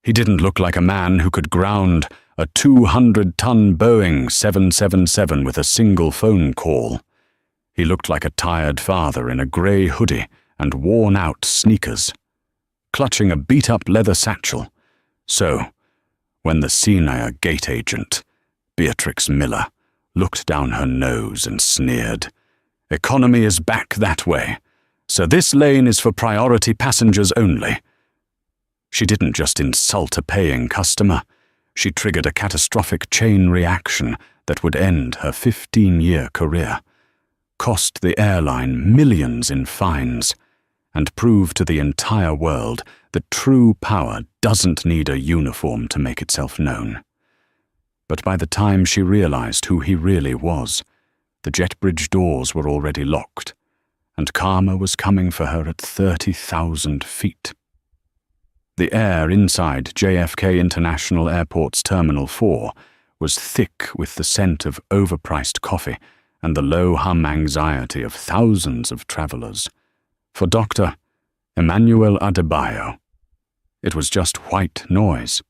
He didn't look like a man who could ground a 200-ton Boeing 777 with a single phone call. He looked like a tired father in a grey hoodie and worn-out sneakers, clutching a beat-up leather satchel. So, when the senior gate agent, Beatrix Miller, looked down her nose and sneered, "Economy is back that way, so this lane is for priority passengers only." She didn't just insult a paying customer, she triggered a catastrophic chain reaction that would end her 15-year career, cost the airline millions in fines, and prove to the entire world that true power doesn't need a uniform to make itself known. But by the time she realized who he really was, the jet bridge doors were already locked, and karma was coming for her at 30,000 feet. The air inside JFK International Airport's Terminal 4 was thick with the scent of overpriced coffee and the low-hum anxiety of thousands of travelers. For Dr. Emmanuel Adebayo, it was just white noise.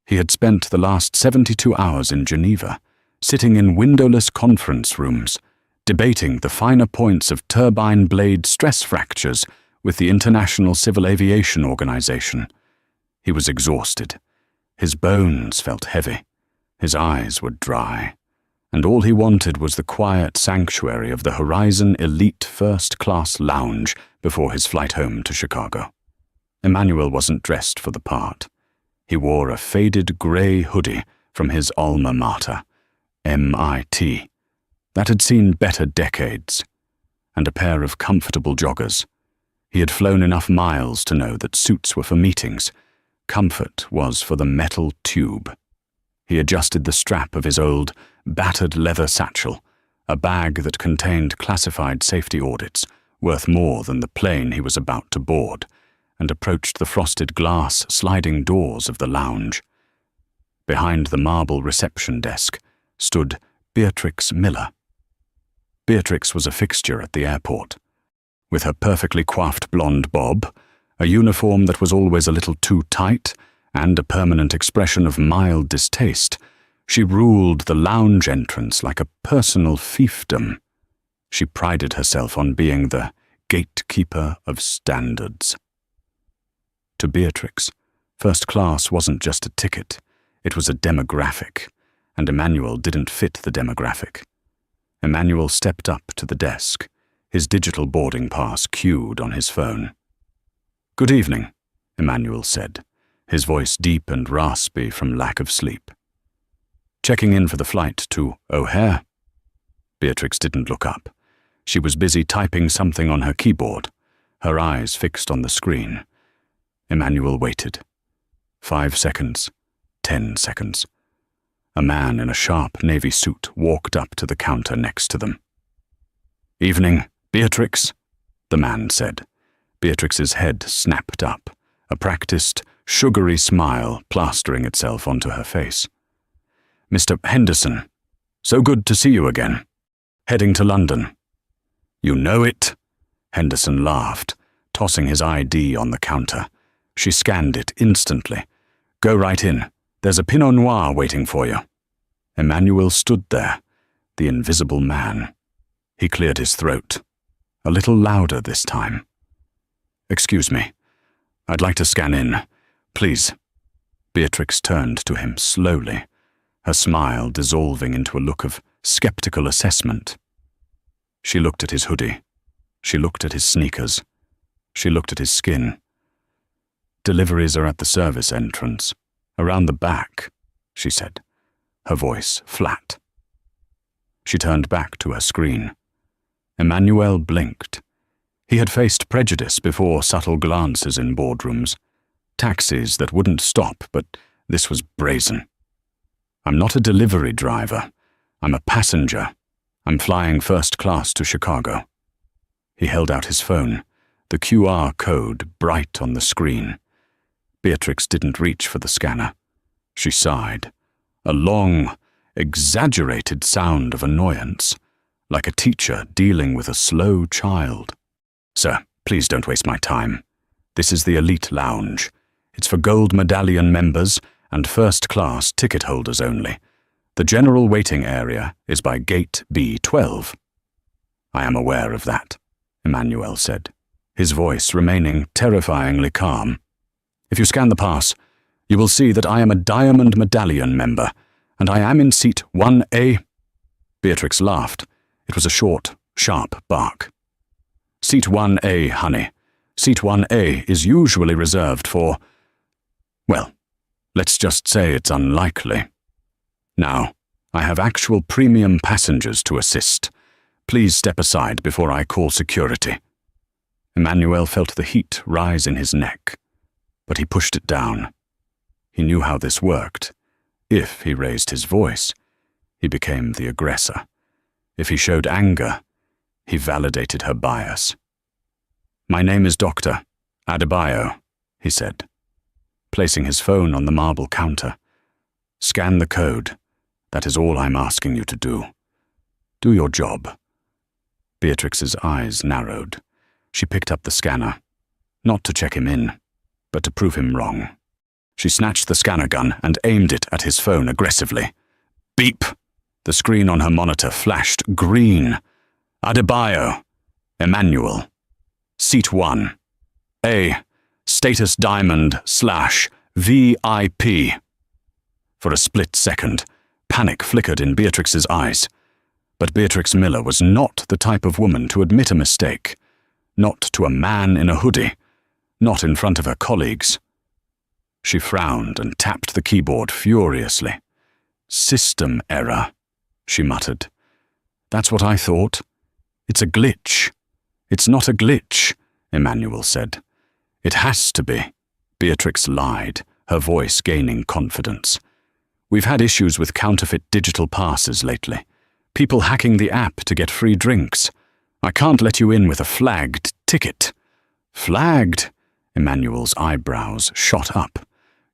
He had spent the last 72 hours in Geneva, sitting in windowless conference rooms, debating the finer points of turbine blade stress fractures with the International Civil Aviation Organization. He was exhausted. His bones felt heavy. His eyes were dry. And all he wanted was the quiet sanctuary of the Horizon Elite First-Class Lounge before his flight home to Chicago. Emmanuel wasn't dressed for the part. He wore a faded grey hoodie from his alma mater, MIT, that had seen better decades, and a pair of comfortable joggers. He had flown enough miles to know that suits were for meetings. Comfort was for the metal tube. He adjusted the strap of his old, battered leather satchel, a bag that contained classified safety audits, worth more than the plane he was about to board, and approached the frosted glass sliding doors of the lounge. Behind the marble reception desk stood Beatrix Miller. Beatrix was a fixture at the airport. With her perfectly coiffed blonde bob, a uniform that was always a little too tight, and a permanent expression of mild distaste, she ruled the lounge entrance like a personal fiefdom. She prided herself on being the gatekeeper of standards. To Beatrix, first class wasn't just a ticket, it was a demographic, and Emmanuel didn't fit the demographic. Emmanuel stepped up to the desk, his digital boarding pass cued on his phone. "Good evening," Emmanuel said, his voice deep and raspy from lack of sleep. "Checking in for the flight to O'Hare?" Beatrix didn't look up. She was busy typing something on her keyboard, her eyes fixed on the screen. Emmanuel waited. 5 seconds, 10 seconds. A man in a sharp navy suit walked up to the counter next to them. "Evening, Beatrix," the man said. Beatrix's head snapped up, a practiced, sugary smile plastering itself onto her face. "Mr. Henderson, so good to see you again. Heading to London." "You know it," Henderson laughed, tossing his ID on the counter. She scanned it instantly. "Go right in. There's a Pinot Noir waiting for you." Emmanuel stood there, the invisible man. He cleared his throat, a little louder this time. "Excuse me. I'd like to scan in. Please." Beatrix turned to him slowly, her smile dissolving into a look of skeptical assessment. She looked at his hoodie. She looked at his sneakers. She looked at his skin. "Deliveries are at the service entrance, around the back," she said, her voice flat. She turned back to her screen. Emmanuel blinked. He had faced prejudice before, subtle glances in boardrooms, taxis that wouldn't stop, but this was brazen. "I'm not a delivery driver. I'm a passenger. I'm flying first class to Chicago." He held out his phone, the QR code bright on the screen. Beatrix didn't reach for the scanner. She sighed, a long, exaggerated sound of annoyance, like a teacher dealing with a slow child. "Sir, please don't waste my time. This is the elite lounge. It's for gold medallion members and first-class ticket holders only. The general waiting area is by gate B12. I am aware of that, Emmanuel said, his voice remaining terrifyingly calm. If you scan the pass, you will see that I am a Diamond Medallion member, and I am in seat 1A. Beatrix laughed. It was a short, sharp bark. Seat 1A, honey. Seat 1A is usually reserved for, well, let's just say it's unlikely. Now, I have actual premium passengers to assist. Please step aside before I call security. Emmanuel felt the heat rise in his neck, but he pushed it down. He knew how this worked. If he raised his voice, he became the aggressor. If he showed anger, he validated her bias. My name is Dr. Adebayo, he said, placing his phone on the marble counter. Scan the code. That is all I'm asking you to do. Do your job. Beatrix's eyes narrowed. She picked up the scanner, not to check him in, but to prove him wrong. She snatched the scanner gun and aimed it at his phone aggressively. Beep! The screen on her monitor flashed green. Adebayo. Emmanuel. Seat 1. A. Status Diamond / VIP. For a split second, panic flickered in Beatrix's eyes. But Beatrix Miller was not the type of woman to admit a mistake. Not to a man in a hoodie. Not in front of her colleagues. She frowned and tapped the keyboard furiously. System error, she muttered. That's what I thought. It's a glitch. It's not a glitch, Emmanuel said. It has to be. Beatrix lied, her voice gaining confidence. We've had issues with counterfeit digital passes lately. People hacking the app to get free drinks. I can't let you in with a flagged ticket. Flagged? Emmanuel's eyebrows shot up.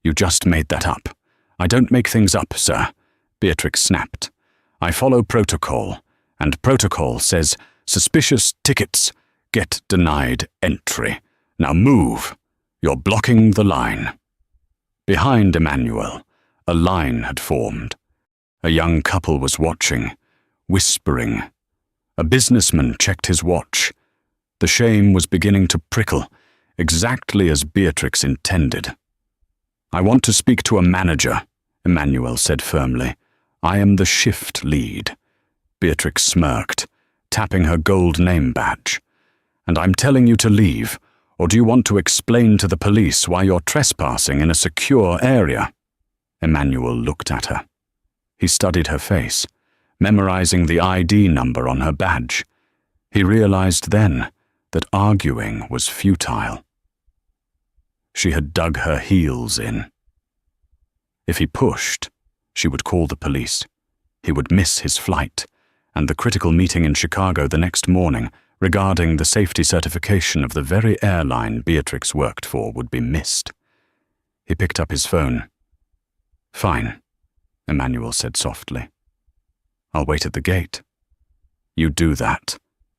You just made that up. I don't make things up, sir. Beatrix snapped. I follow protocol, and protocol says suspicious tickets get denied entry. Now move. You're blocking the line. Behind Emmanuel, a line had formed. A young couple was watching, whispering. A businessman checked his watch. The shame was beginning to prickle, exactly as Beatrix intended. I want to speak to a manager, Emmanuel said firmly. I am the shift lead. Beatrix smirked, tapping her gold name badge. And I'm telling you to leave, or do you want to explain to the police why you're trespassing in a secure area? Emmanuel looked at her. He studied her face, memorizing the ID number on her badge. He realized then that arguing was futile. She had dug her heels in. If he pushed, she would call the police. He would miss his flight, and the critical meeting in Chicago the next morning regarding the safety certification of the very airline Beatrix worked for would be missed. He picked up his phone. Fine, Emmanuel said softly. I'll wait at the gate. You do that.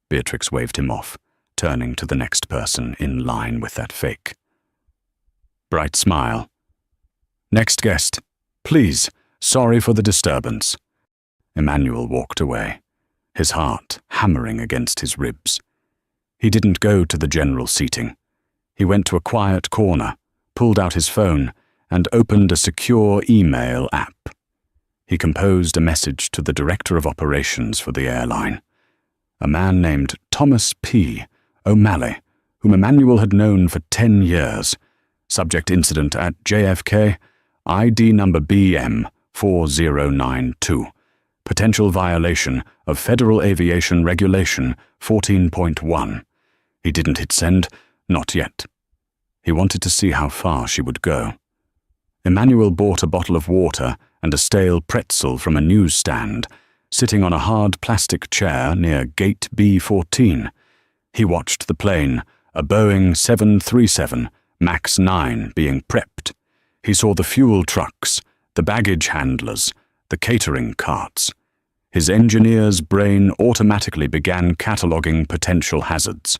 Beatrix waved him off, turning to the next person in line with that fake. Bright smile. Next guest. Please, sorry for the disturbance. Emmanuel walked away, his heart hammering against his ribs. He didn't go to the general seating. He went to a quiet corner, pulled out his phone, and opened a secure email app. He composed a message to the director of operations for the airline, a man named Thomas P. O'Malley, whom Emmanuel had known for 10 years. Subject incident at JFK, ID number BM 4092. Potential violation of Federal Aviation Regulation 14.1. He didn't hit send, not yet. He wanted to see how far she would go. Emmanuel bought a bottle of water and a stale pretzel from a newsstand, sitting on a hard plastic chair near gate B14. He watched the plane, a Boeing 737 MAX 9, being prepped. He saw the fuel trucks, the baggage handlers, the catering carts. His engineer's brain automatically began cataloguing potential hazards.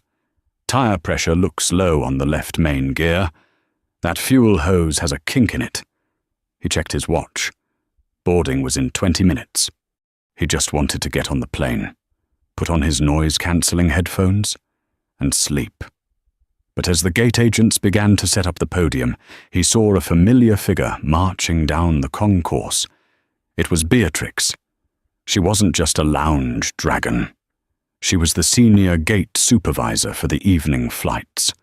Tire pressure looks low on the left main gear. That fuel hose has a kink in it. He checked his watch. Boarding was in 20 minutes. He just wanted to get on the plane, put on his noise-cancelling headphones, and sleep. But as the gate agents began to set up the podium, he saw a familiar figure marching down the concourse. It was Beatrix. She wasn't just a lounge dragon. She was the senior gate supervisor for the evening flights.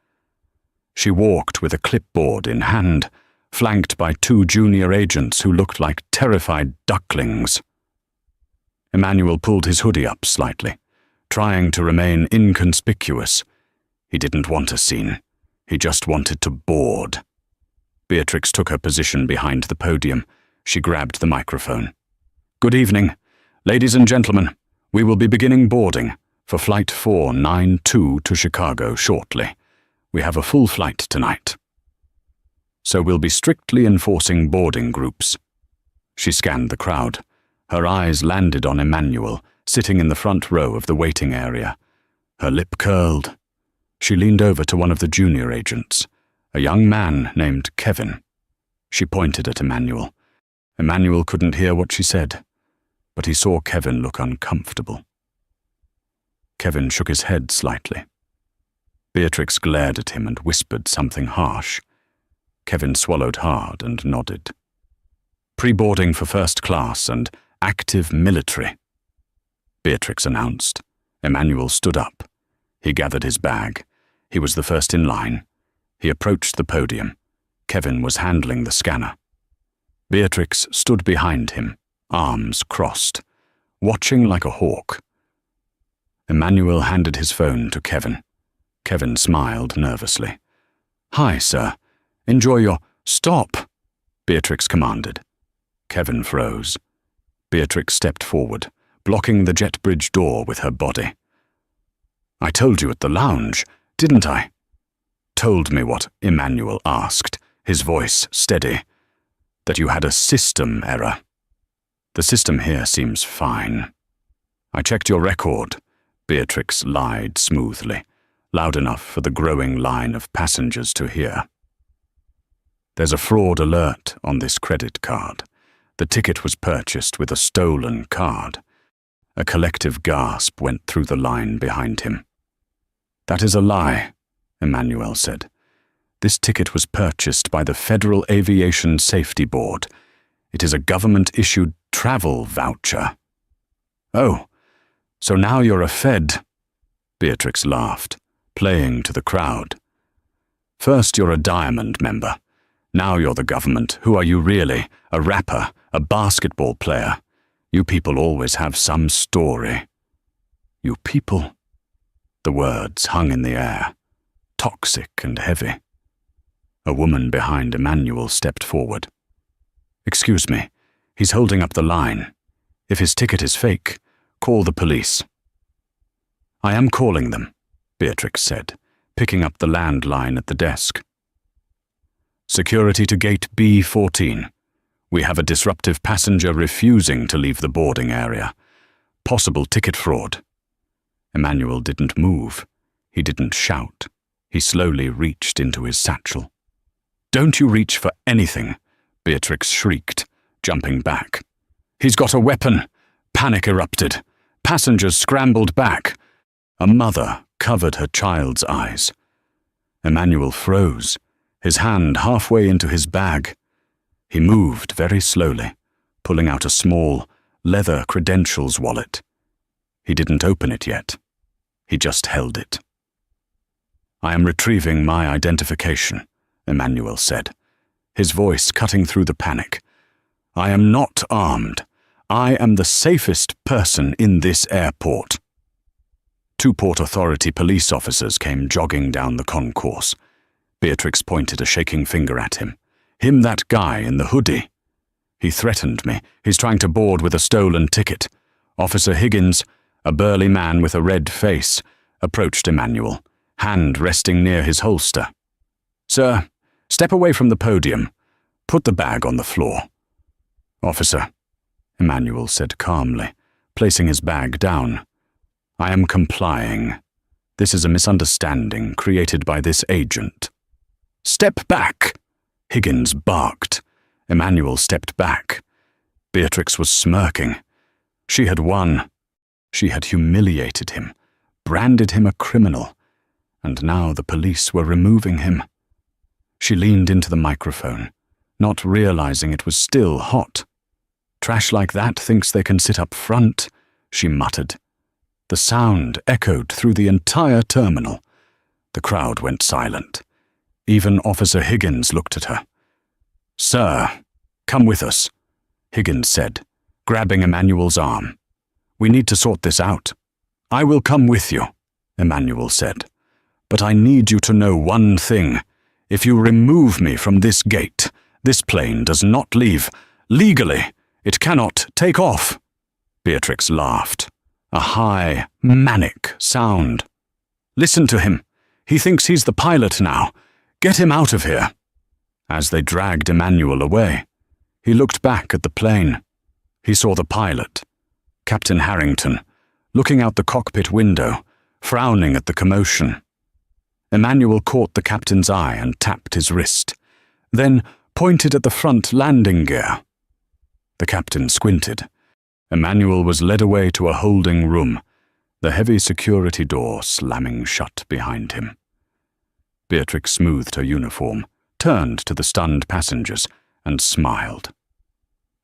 She walked with a clipboard in hand, flanked by 2 junior agents who looked like terrified ducklings. Emmanuel pulled his hoodie up slightly, trying to remain inconspicuous. He didn't want a scene. He just wanted to board. Beatrix took her position behind the podium. She grabbed the microphone. "Good evening. Ladies and gentlemen, we will be beginning boarding for Flight 492 to Chicago shortly. We have a full flight tonight. So we'll be strictly enforcing boarding groups." She scanned the crowd. Her eyes landed on Emmanuel, sitting in the front row of the waiting area. Her lip curled. She leaned over to one of the junior agents, a young man named Kevin. She pointed at Emmanuel. Emmanuel couldn't hear what she said, but he saw Kevin look uncomfortable. Kevin shook his head slightly. Beatrix glared at him and whispered something harsh. Kevin swallowed hard and nodded. "Pre-boarding for first class and active military," Beatrix announced. Emmanuel stood up. He gathered his bag. He was the first in line. He approached the podium. Kevin was handling the scanner. Beatrix stood behind him, arms crossed, watching like a hawk. Emmanuel handed his phone to Kevin. Kevin smiled nervously. "Hi, sir. Enjoy your—" "Stop!" Beatrix commanded. Kevin froze. Beatrix stepped forward, blocking the jet bridge door with her body. "I told you at the lounge, didn't I?" "Told me what?" Emmanuel asked, his voice steady. "That you had a system error. The system here seems fine." "I checked your record," Beatrix lied smoothly, loud enough for the growing line of passengers to hear. "There's a fraud alert on this credit card. The ticket was purchased with a stolen card." A collective gasp went through the line behind him. "That is a lie," Emmanuel said. "This ticket was purchased by the Federal Aviation Safety Board. It is a government-issued travel voucher." "Oh, so now you're a Fed," Beatrix laughed, playing to the crowd. "First you're a Diamond member. Now you're the government. Who are you really? A rapper? A basketball player? You people always have some story." "You people?" The words hung in the air, toxic and heavy. A woman behind Emmanuel stepped forward. "Excuse me, he's holding up the line. If his ticket is fake, call the police." "I am calling them," Beatrix said, picking up the landline at the desk. "Security to gate B14. We have a disruptive passenger refusing to leave the boarding area. Possible ticket fraud." Emmanuel didn't move. He didn't shout. He slowly reached into his satchel. "Don't you reach for anything," Beatrix shrieked, jumping back. "He's got a weapon!" Panic erupted. Passengers scrambled back. A mother covered her child's eyes. Emmanuel froze, his hand halfway into his bag. He moved very slowly, pulling out a small, leather credentials wallet. He didn't open it yet. He just held it. "I am retrieving my identification," Emmanuel said, his voice cutting through the panic. "I am not armed. I am the safest person in this airport." 2 Port Authority police officers came jogging down the concourse. Beatrix pointed a shaking finger at him. "Him, that guy in the hoodie. He threatened me. He's trying to board with a stolen ticket." Officer Higgins, a burly man with a red face, approached Emmanuel, hand resting near his holster. "Sir, step away from the podium. Put the bag on the floor." "Officer," Emmanuel said calmly, placing his bag down. "I am complying. This is a misunderstanding created by this agent." "Step back!" Higgins barked. Emmanuel stepped back. Beatrix was smirking. She had won. She had humiliated him, branded him a criminal, and now the police were removing him. She leaned into the microphone, not realizing it was still hot. "Trash like that thinks they can sit up front," she muttered. The sound echoed through the entire terminal. The crowd went silent. Even Officer Higgins looked at her. "Sir, come with us," Higgins said, grabbing Emmanuel's arm. "We need to sort this out." "I will come with you," Emmanuel said. "But I need you to know one thing. If you remove me from this gate, this plane does not leave. Legally, it cannot take off." Beatrix laughed. A high, manic sound. "Listen to him. He thinks he's the pilot now. Get him out of here." As they dragged Emmanuel away, he looked back at the plane. He saw the pilot, Captain Harrington, looking out the cockpit window, frowning at the commotion. Emmanuel caught the captain's eye and tapped his wrist, then pointed at the front landing gear. The captain squinted. Emmanuel was led away to a holding room, the heavy security door slamming shut behind him. Beatrix smoothed her uniform, turned to the stunned passengers, and smiled.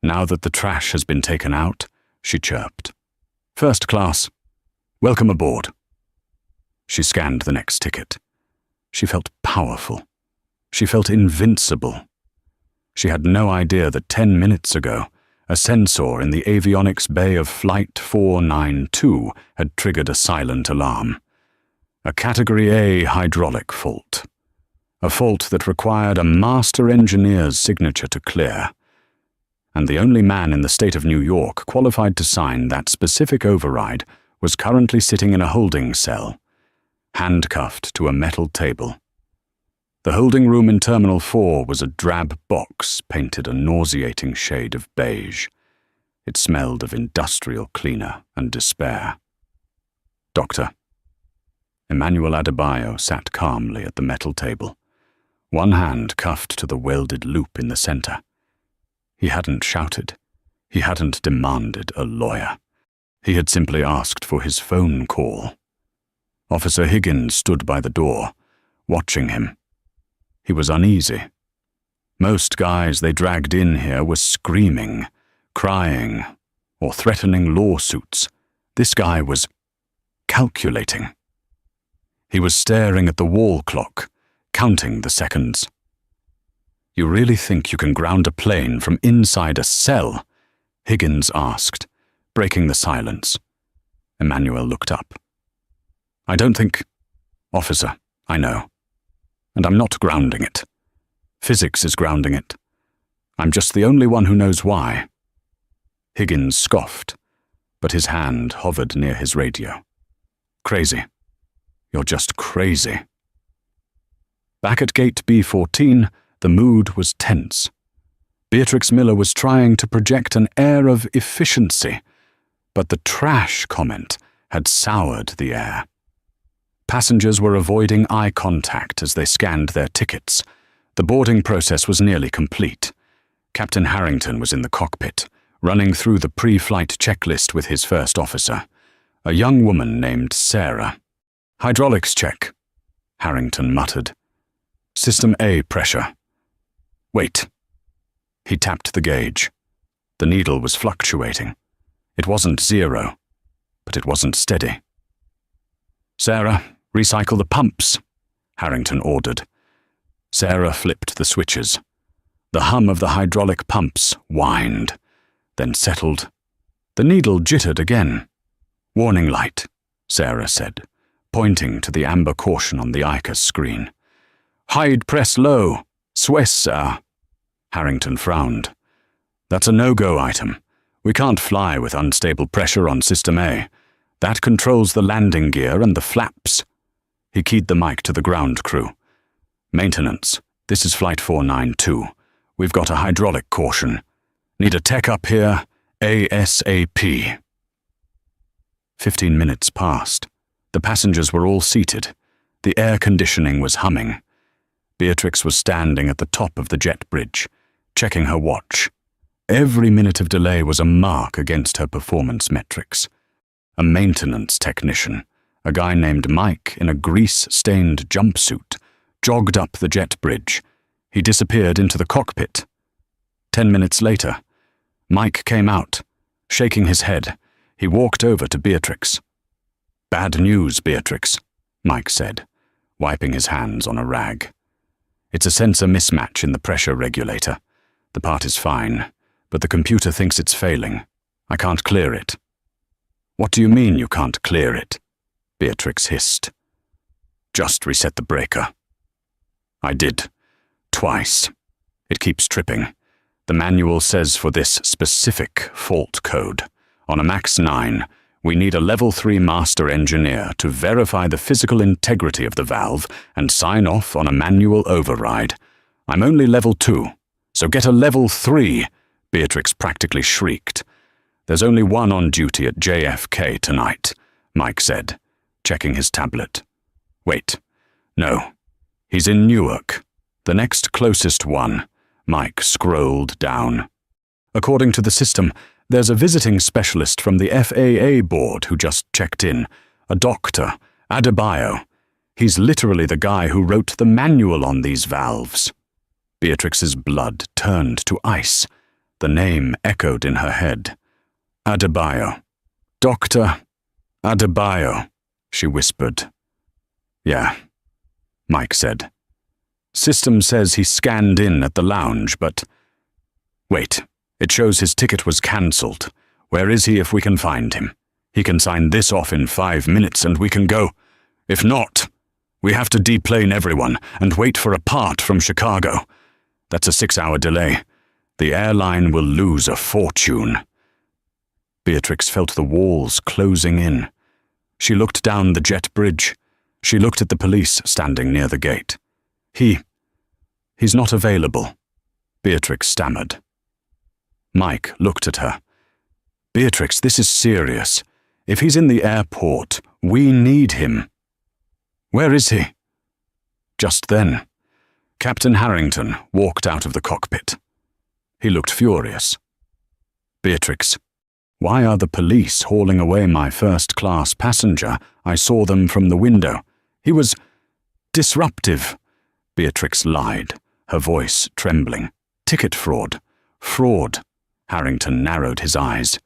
"Now that the trash has been taken out," she chirped. "First class. Welcome aboard." She scanned the next ticket. She felt powerful. She felt invincible. She had no idea that 10 minutes ago, a sensor in the avionics bay of Flight 492 had triggered a silent alarm. A Category A hydraulic fault. A fault that required a master engineer's signature to clear. And the only man in the state of New York qualified to sign that specific override was currently sitting in a holding cell, handcuffed to a metal table. The holding room in Terminal 4 was a drab box painted a nauseating shade of beige. It smelled of industrial cleaner and despair. "Doctor." Emmanuel Adebayo sat calmly at the metal table, one hand cuffed to the welded loop in the center. He hadn't shouted. He hadn't demanded a lawyer. He had simply asked for his phone call. Officer Higgins stood by the door, watching him. He was uneasy. Most guys they dragged in here were screaming, crying, or threatening lawsuits. This guy was calculating. He was staring at the wall clock, counting the seconds. "You really think you can ground a plane from inside a cell?" Higgins asked, breaking the silence. Emmanuel looked up. "I don't think—" "Officer, I know. And I'm not grounding it. Physics is grounding it. I'm just the only one who knows why." Higgins scoffed, but his hand hovered near his radio. "Crazy. You're just crazy." Back at gate B14, the mood was tense. Beatrix Miller was trying to project an air of efficiency, but the trash comment had soured the air. Passengers were avoiding eye contact as they scanned their tickets. The boarding process was nearly complete. Captain Harrington was in the cockpit, running through the pre-flight checklist with his first officer, a young woman named Sarah. "Hydraulics check," Harrington muttered. "System A pressure. Wait." He tapped the gauge. The needle was fluctuating. It wasn't 0, but it wasn't steady. "Sarah, recycle the pumps," Harrington ordered. Sarah flipped the switches. The hum of the hydraulic pumps whined, then settled. The needle jittered again. "Warning light," Sarah said, pointing to the amber caution on the ICA screen. "Hide press low. Swess, sir." Harrington frowned. "That's a no-go item. We can't fly with unstable pressure on System A. That controls the landing gear and the flaps." He keyed the mic to the ground crew. "Maintenance, this is Flight 492. We've got a hydraulic caution. Need a tech up here, ASAP." 15 minutes passed. The passengers were all seated. The air conditioning was humming. Beatrix was standing at the top of the jet bridge, checking her watch. Every minute of delay was a mark against her performance metrics. A maintenance technician, a guy named Mike in a grease-stained jumpsuit, jogged up the jet bridge. He disappeared into the cockpit. 10 minutes later, Mike came out, shaking his head. He walked over to Beatrix. "Bad news, Beatrix," Mike said, wiping his hands on a rag. "It's a sensor mismatch in the pressure regulator. The part is fine, but the computer thinks it's failing. I can't clear it." "What do you mean you can't clear it?" Beatrix hissed. "Just reset the breaker." "I did. Twice. It keeps tripping. The manual says for this specific fault code, on a Max 9, we need a Level 3 master engineer to verify the physical integrity of the valve and sign off on a manual override. I'm only Level 2, so get a Level 3, Beatrix practically shrieked. "There's only one on duty at JFK tonight," Mike said, checking his tablet. "Wait. No. He's in Newark. The next closest one." Mike scrolled down. "According to the system, there's a visiting specialist from the FAA board who just checked in, a Dr. Adebayo. He's literally the guy who wrote the manual on these valves." Beatrix's blood turned to ice. The name echoed in her head. "Adebayo. Dr. Adebayo," she whispered. "Yeah," Mike said. "System says he scanned in at the lounge, but... Wait, it shows his ticket was cancelled. Where is he if we can find him? He can sign this off in 5 minutes and we can go. If not, we have to deplane everyone and wait for a part from Chicago. That's a 6-hour delay. The airline will lose a fortune." Beatrix felt the walls closing in. She looked down the jet bridge. She looked at the police standing near the gate. He's not available," Beatrix stammered. Mike looked at her. "Beatrix, this is serious. If he's in the airport, we need him." "Where is he?" Just then, Captain Harrington walked out of the cockpit. He looked furious. "Beatrix, why are the police hauling away my first-class passenger? I saw them from the window. He was disruptive." Beatrix lied, her voice trembling. "Ticket fraud. Fraud." Harrington narrowed his eyes.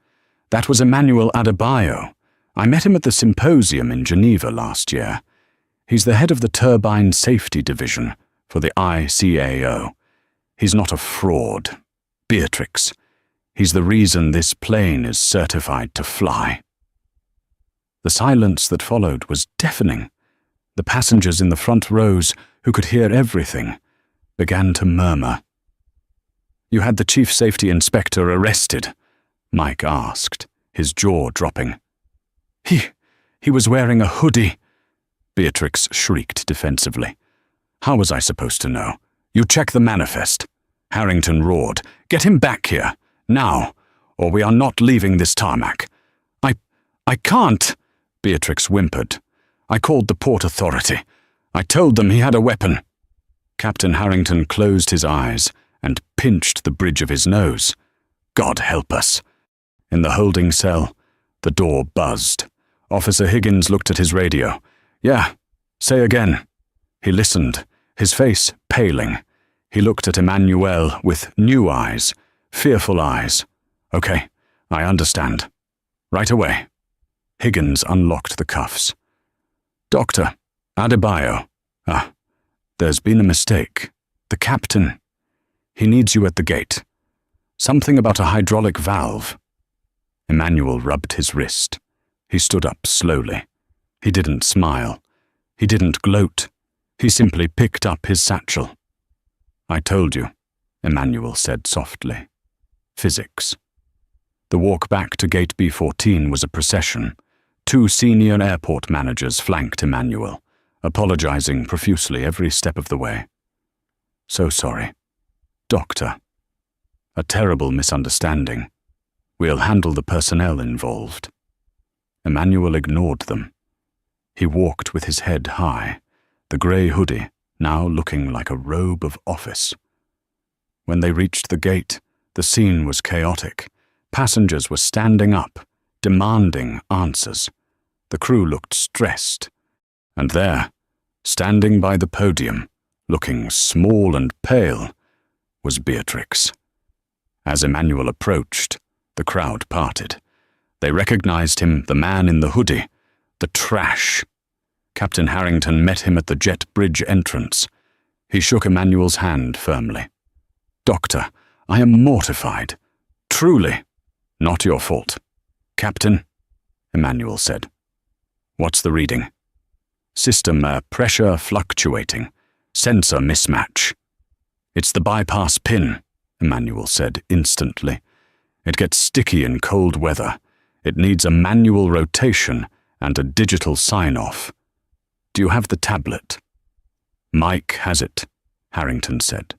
"That was Emmanuel Adebayo. I met him at the symposium in Geneva last year. He's the head of the Turbine Safety Division for the ICAO. He's not a fraud. Beatrix, he's the reason this plane is certified to fly." The silence that followed was deafening. The passengers in the front rows, who could hear everything, began to murmur. "You had the chief safety inspector arrested?" Mike asked, his jaw dropping. He was wearing a hoodie," Beatrix shrieked defensively. "How was I supposed to know? You check the manifest." Harrington roared. "Get him back here, now, or we are not leaving this tarmac." I can't," Beatrix whimpered. "I called the Port Authority. I told them he had a weapon." Captain Harrington closed his eyes and pinched the bridge of his nose. "God help us." In the holding cell, the door buzzed. Officer Higgins looked at his radio. "Yeah, say again." He listened, his face paling. He looked at Emmanuel with new eyes, fearful eyes. "Okay, I understand. Right away." Higgins unlocked the cuffs. "Dr. Adebayo. There's been a mistake. The captain. He needs you at the gate. Something about a hydraulic valve." Emmanuel rubbed his wrist. He stood up slowly. He didn't smile. He didn't gloat. He simply picked up his satchel. "I told you," Emmanuel said softly. Physics. The walk back to Gate B14 was a procession. 2 senior airport managers flanked Emmanuel, apologizing profusely every step of the way. "So sorry. Doctor. A terrible misunderstanding. We'll handle the personnel involved." Emmanuel ignored them. He walked with his head high, the grey hoodie now looking like a robe of office. When they reached the gate, the scene was chaotic. Passengers were standing up, demanding answers. The crew looked stressed. And there, standing by the podium, looking small and pale, was Beatrix. As Emmanuel approached, the crowd parted. They recognized him, the man in the hoodie, the trash. Captain Harrington met him at the jet bridge entrance. He shook Emmanuel's hand firmly. "Doctor, I am mortified. Truly. Not your fault." "Captain," Emmanuel said. "What's the reading?" "System pressure fluctuating. Sensor mismatch." "It's the bypass pin," Emmanuel said instantly. "It gets sticky in cold weather. It needs a manual rotation and a digital sign-off. Do you have the tablet?" "Mike has it," Harrington said.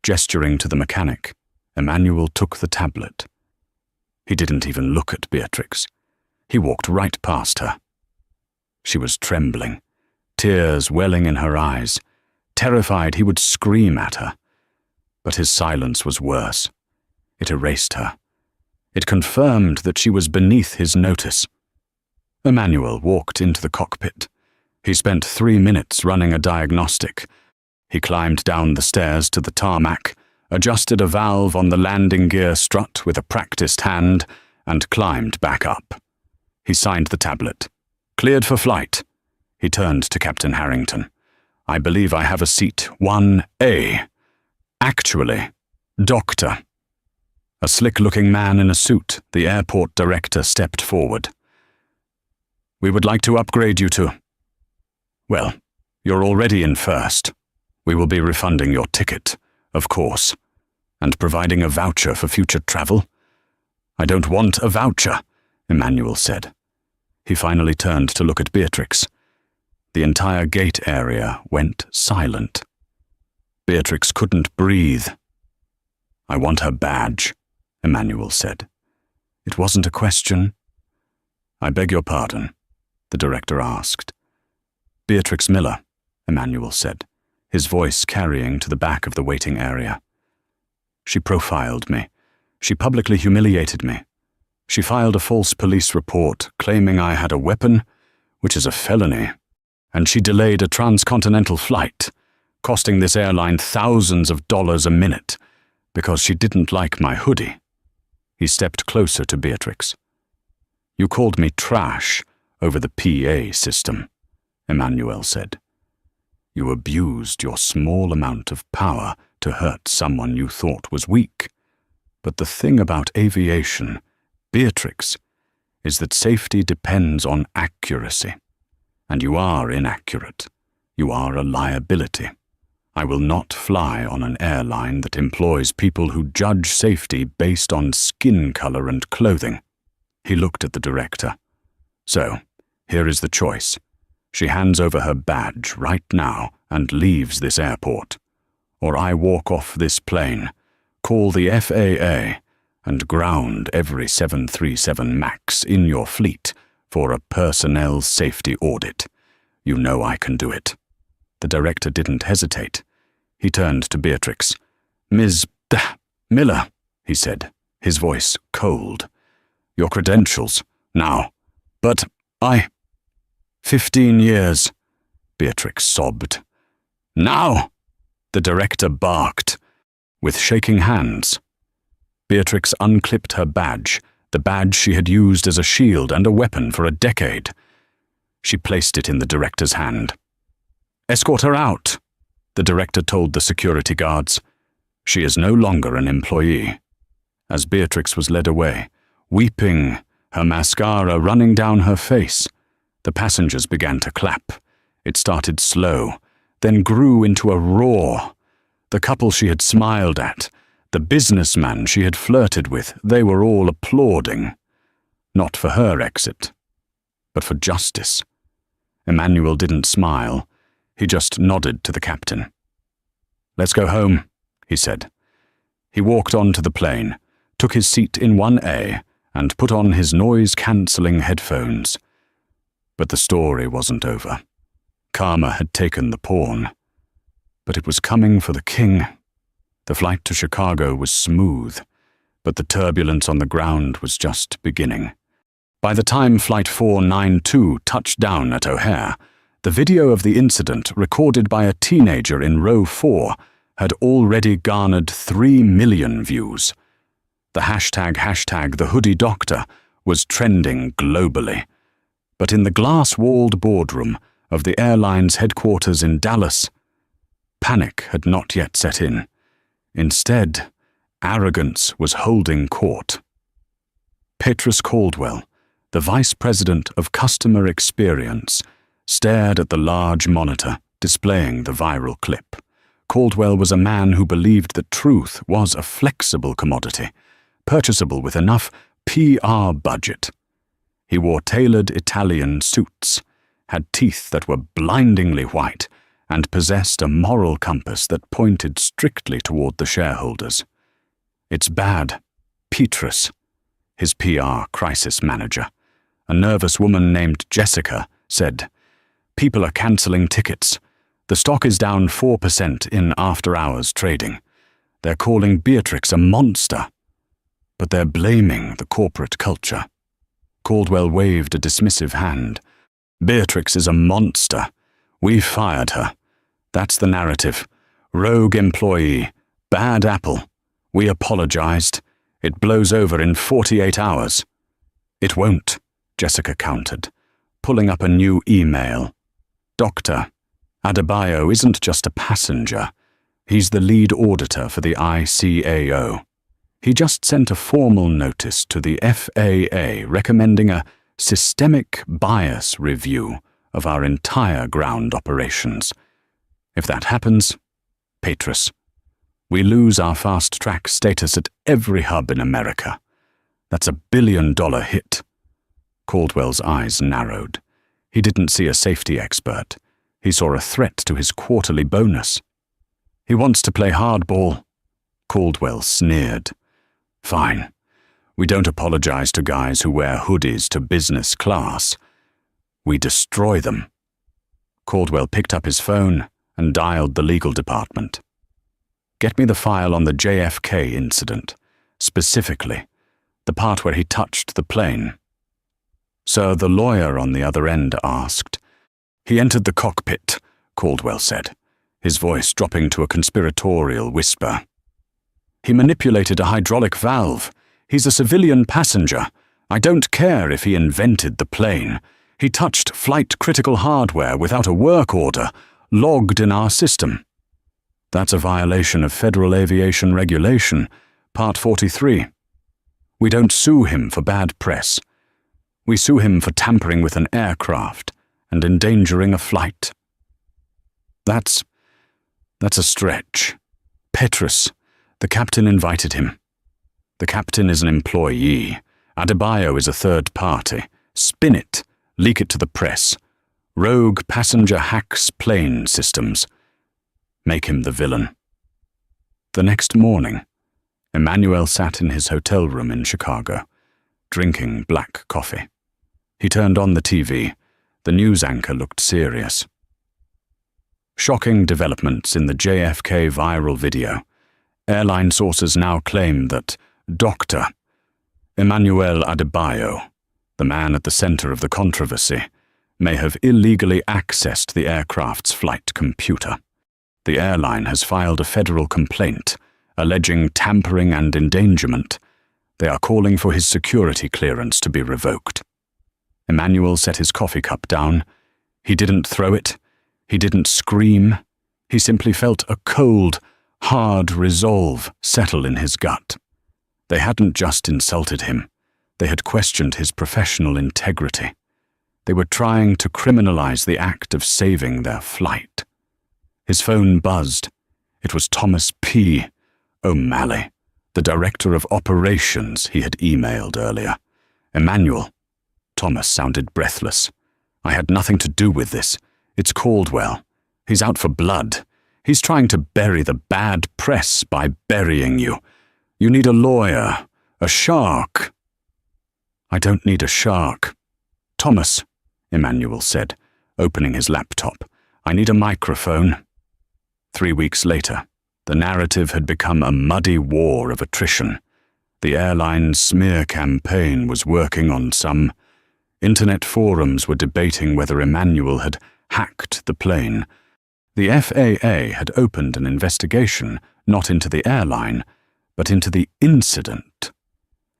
Gesturing to the mechanic, Emmanuel took the tablet. He didn't even look at Beatrix. He walked right past her. She was trembling, tears welling in her eyes, terrified he would scream at her. But his silence was worse. It erased her. It confirmed that she was beneath his notice. Emmanuel walked into the cockpit. He spent 3 minutes running a diagnostic. He climbed down the stairs to the tarmac, adjusted a valve on the landing gear strut with a practiced hand, and climbed back up. He signed the tablet. "Cleared for flight." He turned to Captain Harrington. "I believe I have a seat 1A. Actually, Doctor." A slick-looking man in a suit, the airport director, stepped forward. "We would like to upgrade you to..." "Well, you're already in first. We will be refunding your ticket, of course, and providing a voucher for future travel." "I don't want a voucher," Emmanuel said. He finally turned to look at Beatrix. The entire gate area went silent. Beatrix couldn't breathe. "I want her badge," Emmanuel said. "It wasn't a question." "I beg your pardon," the director asked. "Beatrix Miller," Emmanuel said, his voice carrying to the back of the waiting area. "She profiled me. She publicly humiliated me. She filed a false police report claiming I had a weapon, which is a felony, and she delayed a transcontinental flight, costing this airline thousands of dollars a minute, because she didn't like my hoodie." He stepped closer to Beatrix. "You called me trash over the PA system," Emmanuel said. "You abused your small amount of power to hurt someone you thought was weak. But the thing about aviation, Beatrix, is that safety depends on accuracy. And you are inaccurate. You are a liability. I will not fly on an airline that employs people who judge safety based on skin color and clothing." He looked at the director. "So, here is the choice. She hands over her badge right now and leaves this airport. Or I walk off this plane, call the FAA, and ground every 737 MAX in your fleet for a personnel safety audit. You know I can do it." The director didn't hesitate. He turned to Beatrix. "Ms. Miller," he said, his voice cold. "Your credentials, now. But 15 years, Beatrix sobbed. "Now!" the director barked, with shaking hands. Beatrix unclipped her badge, the badge she had used as a shield and a weapon for a decade. She placed it in the director's hand. "Escort her out," the director told the security guards. "She is no longer an employee." As Beatrix was led away, weeping, her mascara running down her face, the passengers began to clap. It started slow, then grew into a roar. The couple she had smiled at, the businessman she had flirted with, they were all applauding. Not for her exit, but for justice. Emmanuel didn't smile. He just nodded to the captain. "Let's go home," he said. He walked onto the plane, took his seat in 1A, and put on his noise-cancelling headphones. But the story wasn't over. Karma had taken the pawn. But it was coming for the king. The flight to Chicago was smooth, but the turbulence on the ground was just beginning. By the time Flight 492 touched down at O'Hare, the video of the incident, recorded by a teenager in row 4, had already garnered 3 million views. The hashtag the hoodie doctor was trending globally. But in the glass-walled boardroom of the airline's headquarters in Dallas, panic had not yet set in. Instead, arrogance was holding court. Petrus Caldwell, the vice president of customer experience, stared at the large monitor displaying the viral clip. Caldwell was a man who believed that truth was a flexible commodity, purchasable with enough PR budget. He wore tailored Italian suits, had teeth that were blindingly white, and possessed a moral compass that pointed strictly toward the shareholders. "It's bad, Petrus," his PR crisis manager, a nervous woman named Jessica, said. "People are canceling tickets. The stock is down 4% in after-hours trading. They're calling Beatrix a monster, but they're blaming the corporate culture." Caldwell waved a dismissive hand. "Beatrix is a monster. We fired her. That's the narrative. Rogue employee. Bad apple. We apologized. It blows over in 48 hours. "It won't," Jessica countered, pulling up a new email. "Dr. Adebayo isn't just a passenger. He's the lead auditor for the ICAO. He just sent a formal notice to the FAA recommending a systemic bias review of our entire ground operations. If that happens, Petrus, we lose our fast-track status at every hub in America. That's $1 billion hit." Caldwell's eyes narrowed. He didn't see a safety expert. He saw a threat to his quarterly bonus. "He wants to play hardball," Caldwell sneered. "Fine. We don't apologize to guys who wear hoodies to business class. We destroy them." Caldwell picked up his phone and dialed the legal department. "Get me the file on the JFK incident, specifically the part where he touched the plane." "Sir," the lawyer on the other end asked. "He entered the cockpit," Caldwell said, his voice dropping to a conspiratorial whisper. "He manipulated a hydraulic valve. He's a civilian passenger. I don't care if he invented the plane. He touched flight-critical hardware without a work order, logged in our system. That's a violation of Federal Aviation Regulation, Part 43. We don't sue him for bad press. We sue him for tampering with an aircraft and endangering a flight." That's a stretch. Petrus, the captain invited him. The captain is an employee. Adebayo is a third party. Spin it. Leak it to the press. Rogue passenger hacks plane systems. Make him the villain. The next morning, Emmanuel sat in his hotel room in Chicago, drinking black coffee. He turned on the TV. The news anchor looked serious. Shocking developments in the JFK viral video. Airline sources now claim that Dr. Emmanuel Adebayo, the man at the center of the controversy, may have illegally accessed the aircraft's flight computer. The airline has filed a federal complaint alleging tampering and endangerment. They are calling for his security clearance to be revoked. Emmanuel set his coffee cup down. He didn't throw it. He didn't scream. He simply felt a cold, hard resolve settle in his gut. They hadn't just insulted him. They had questioned his professional integrity. They were trying to criminalize the act of saving their flight. His phone buzzed. It was Thomas P. O'Malley, the director of operations he had emailed earlier. "Emmanuel." Thomas sounded breathless. "I had nothing to do with this. It's Caldwell. He's out for blood. He's trying to bury the bad press by burying you. You need a lawyer, a shark." "I don't need a shark." "Thomas," Emmanuel said, opening his laptop, "I need a microphone." 3 weeks later, the narrative had become a muddy war of attrition. The airline's smear campaign was working on some. Internet forums were debating whether Emmanuel had hacked the plane. The FAA had opened an investigation not into the airline, but into the incident.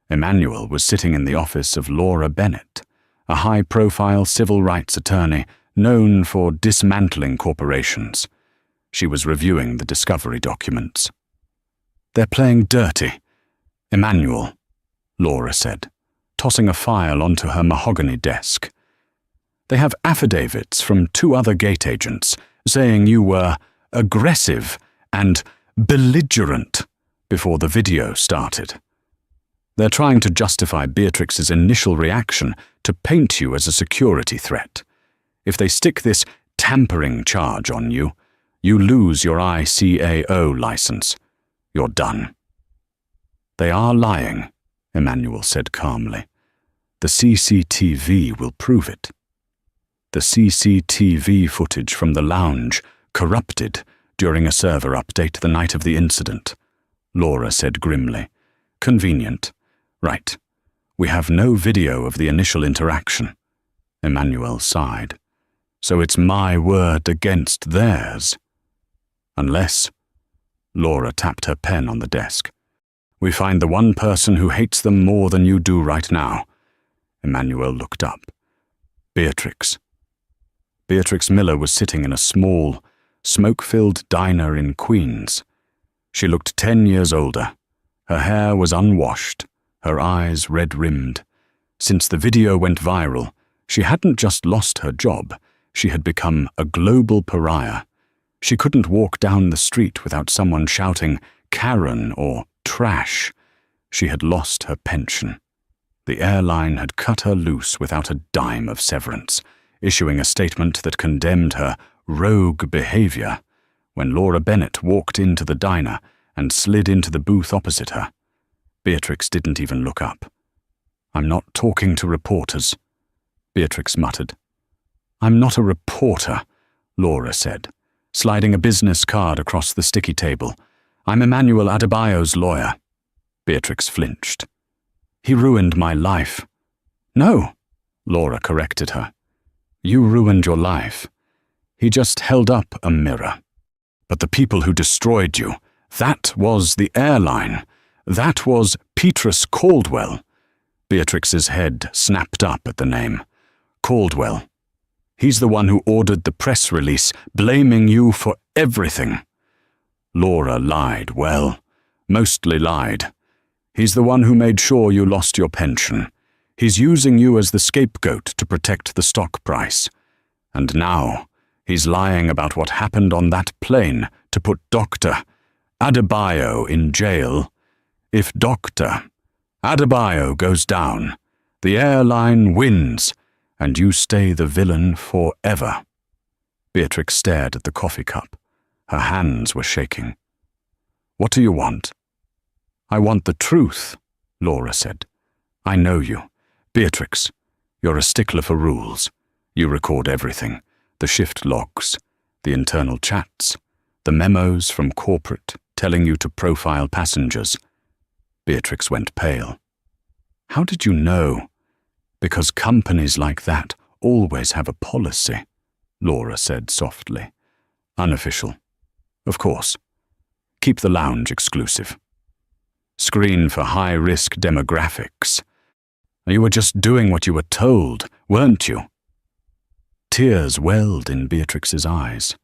Emmanuel was sitting in the office of Laura Bennett, a high-profile civil rights attorney known for dismantling corporations. She was reviewing the discovery documents. "They're playing dirty, Emmanuel," Laura said, tossing a file onto her mahogany desk. "They have affidavits from 2 other gate agents saying you were aggressive and belligerent before the video started. They're trying to justify Beatrix's initial reaction to paint you as a security threat. If they stick this tampering charge on you, you lose your ICAO license. You're done." "They are lying," Emmanuel said calmly. "The CCTV will prove it." The CCTV footage from the lounge corrupted during a server update the night of the incident, Laura said grimly. "Convenient. Right. We have no video of the initial interaction." Emmanuel sighed. "So it's my word against theirs." "Unless," Laura tapped her pen on the desk, "we find the one person who hates them more than you do right now." Emmanuel looked up. "Beatrix." Beatrix Miller was sitting in a small, smoke-filled diner in Queens. She looked 10 years older. Her hair was unwashed, her eyes red-rimmed. Since the video went viral, she hadn't just lost her job, she had become a global pariah. She couldn't walk down the street without someone shouting Karen or trash. She had lost her pension. The airline had cut her loose without a dime of severance, issuing a statement that condemned her rogue behavior when Laura Bennett walked into the diner and slid into the booth opposite her. Beatrix didn't even look up. "I'm not talking to reporters," Beatrix muttered. "I'm not a reporter," Laura said, sliding a business card across the sticky table. "I'm Emmanuel Adebayo's lawyer." Beatrix flinched. "He ruined my life." "No," Laura corrected her. "You ruined your life. He just held up a mirror. But the people who destroyed you, that was the airline. That was Petrus Caldwell." Beatrix's head snapped up at the name. "Caldwell. He's the one who ordered the press release, blaming you for everything." Laura lied, well, mostly lied. "He's the one who made sure you lost your pension. He's using you as the scapegoat to protect the stock price. And now, he's lying about what happened on that plane to put Dr. Adebayo in jail. If Dr. Adebayo goes down, the airline wins, and you stay the villain forever." Beatrix stared at the coffee cup. Her hands were shaking. "What do you want?" "I want the truth," Laura said. "I know you. Beatrix, you're a stickler for rules. You record everything, the shift logs, the internal chats, the memos from corporate telling you to profile passengers." Beatrix went pale. "How did you know?" "Because companies like that always have a policy," Laura said softly. "Unofficial. Of course. Keep the lounge exclusive. Screen for high-risk demographics. You were just doing what you were told, weren't you?" Tears welled in Beatrix's eyes.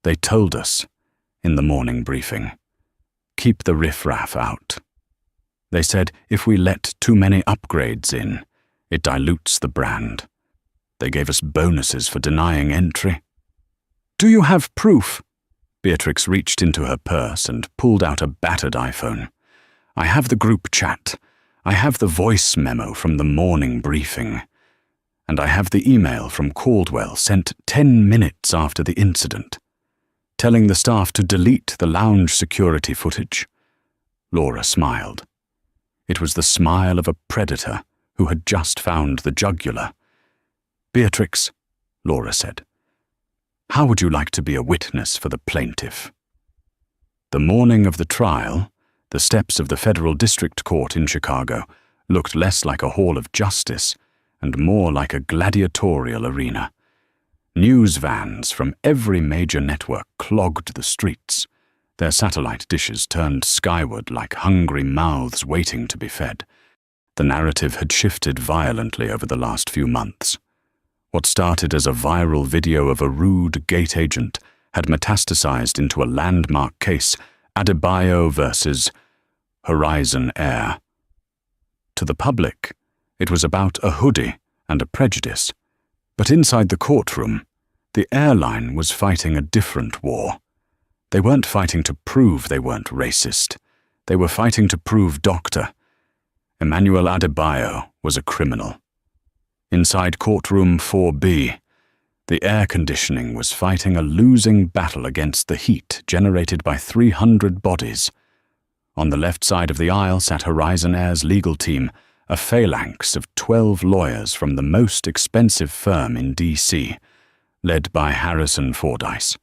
"They told us, in the morning briefing, keep the riffraff out. They said if we let too many upgrades in, it dilutes the brand. They gave us bonuses for denying entry." "Do you have proof?" Beatrix reached into her purse and pulled out a battered iPhone. "I have the group chat. I have the voice memo from the morning briefing. And I have the email from Caldwell sent 10 minutes after the incident, telling the staff to delete the lounge security footage." Laura smiled. It was the smile of a predator who had just found the jugular. "Beatrix," Laura said, How would you like to be a witness for the plaintiff? The morning of the trial, the steps of the Federal District Court in Chicago looked less like a hall of justice and more like a gladiatorial arena. News vans from every major network clogged the streets, their satellite dishes turned skyward like hungry mouths waiting to be fed. The narrative had shifted violently over the last few months. What started as a viral video of a rude gate agent had metastasized into a landmark case, Adebayo versus Horizon Air. To the public, it was about a hoodie and a prejudice, but inside the courtroom, the airline was fighting a different war. They weren't fighting to prove they weren't racist. They were fighting to prove Dr. Emmanuel Adebayo was a criminal. Inside courtroom 4B, the air conditioning was fighting a losing battle against the heat generated by 300 bodies. On the left side of the aisle sat Horizon Air's legal team, a phalanx of 12 lawyers from the most expensive firm in D.C., led by Harrison Fordyce.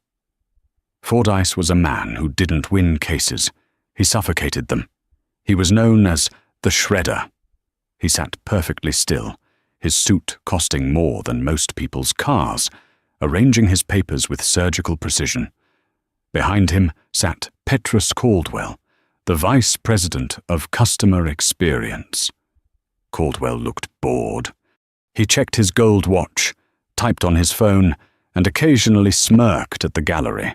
Fordyce was a man who didn't win cases. He suffocated them. He was known as the Shredder. He sat perfectly still, his suit costing more than most people's cars, arranging his papers with surgical precision. Behind him sat Petrus Caldwell, the Vice President of Customer Experience. Caldwell looked bored. He checked his gold watch, typed on his phone, and occasionally smirked at the gallery.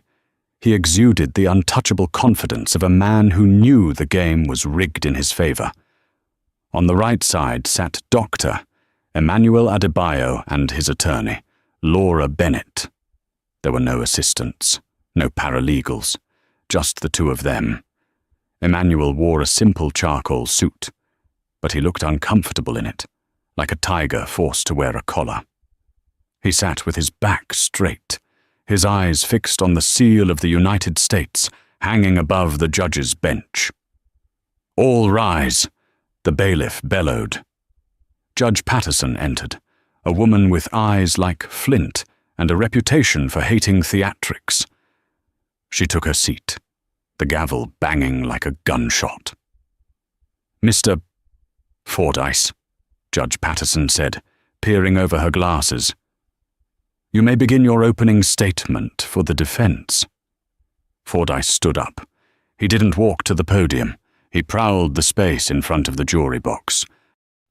He exuded the untouchable confidence of a man who knew the game was rigged in his favor. On the right side sat Dr. Emmanuel Adebayo and his attorney, Laura Bennett. There were no assistants, no paralegals, just the two of them. Emmanuel wore a simple charcoal suit, but he looked uncomfortable in it, like a tiger forced to wear a collar. He sat with his back straight, his eyes fixed on the seal of the United States hanging above the judge's bench. "All rise," the bailiff bellowed. Judge Patterson entered, a woman with eyes like flint and a reputation for hating theatrics. She took her seat, the gavel banging like a gunshot. "Mr. Fordyce," Judge Patterson said, peering over her glasses. "You may begin your opening statement for the defense." Fordyce stood up. He didn't walk to the podium. He prowled the space in front of the jury box.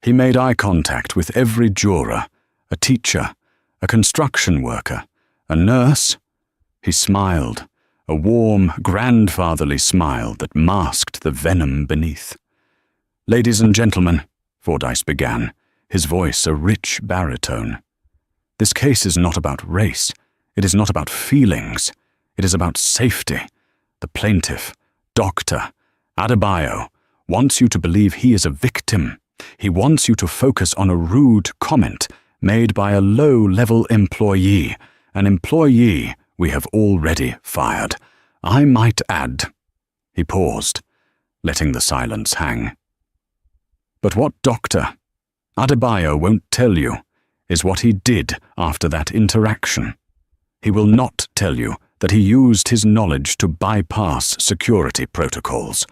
He made eye contact with every juror, a teacher, a construction worker, a nurse. He smiled, a warm, grandfatherly smile that masked the venom beneath. "Ladies and gentlemen," Fordyce began, his voice a rich baritone. "This case is not about race. It is not about feelings. It is about safety. The plaintiff, Dr. Adebayo, wants you to believe he is a victim. He wants you to focus on a rude comment made by a low-level employee, an employee we have already fired. I might add." He paused, letting the silence hang. "But what Dr. Adebayo won't tell you is what he did after that interaction. He will not tell you that he used his knowledge to bypass security protocols.